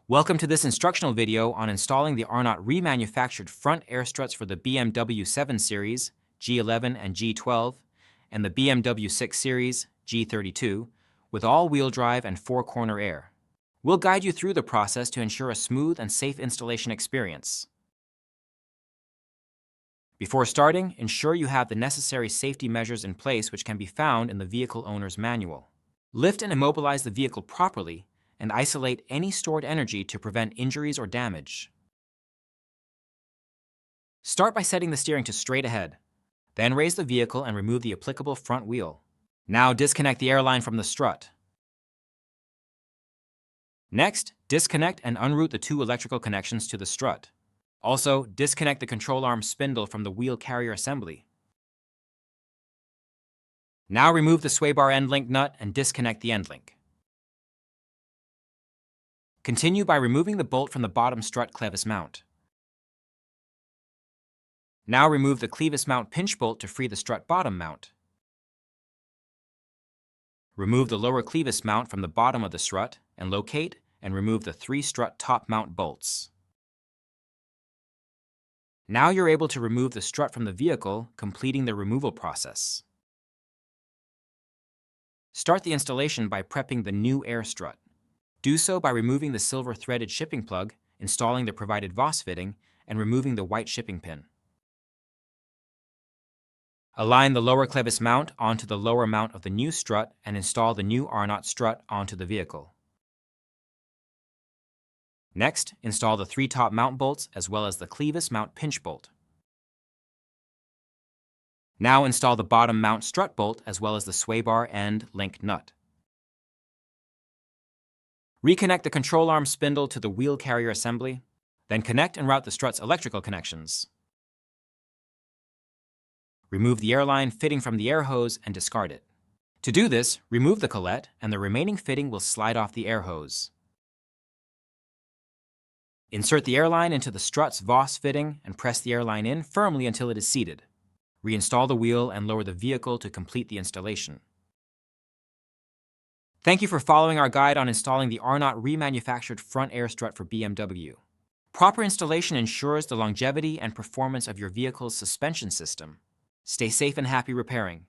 Welcome to this instructional video on installing the Arnott remanufactured front air struts for the BMW 7 Series, G11 and G12, and the BMW 6 Series, G32, with all-wheel drive and four-corner air. We'll guide you through the process to ensure a smooth and safe installation experience. Before starting, ensure you have the necessary safety measures in place which can be found in the vehicle owner's manual. Lift and immobilize the vehicle properly and isolate any stored energy to prevent injuries or damage. Start by setting the steering to straight ahead. Then raise the vehicle and remove the applicable front wheel. Now disconnect the airline from the strut. Next, disconnect and unroute the two electrical connections to the strut. Also, disconnect the control arm spindle from the wheel carrier assembly. Now remove the sway bar end link nut and disconnect the end link. Continue by removing the bolt from the bottom strut clevis mount. Now remove the clevis mount pinch bolt to free the strut bottom mount. Remove the lower clevis mount from the bottom of the strut and locate and remove the 3 strut top mount bolts. Now you're able to remove the strut from the vehicle, completing the removal process. Start the installation by prepping the new air strut. Do so by removing the silver threaded shipping plug, installing the provided Voss fitting, and removing the white shipping pin. Align the lower clevis mount onto the lower mount of the new strut and install the new Arnott strut onto the vehicle. Next, install the 3 top mount bolts as well as the clevis mount pinch bolt. Now install the bottom mount strut bolt as well as the sway bar end link nut. Reconnect the control arm spindle to the wheel carrier assembly, then connect and route the strut's electrical connections. Remove the airline fitting from the air hose and discard it. To do this, remove the collet and the remaining fitting will slide off the air hose. Insert the airline into the strut's Voss fitting and press the airline in firmly until it is seated. Reinstall the wheel and lower the vehicle to complete the installation. Thank you for following our guide on installing the Arnott remanufactured front air strut for BMW. Proper installation ensures the longevity and performance of your vehicle's suspension system. Stay safe and happy repairing.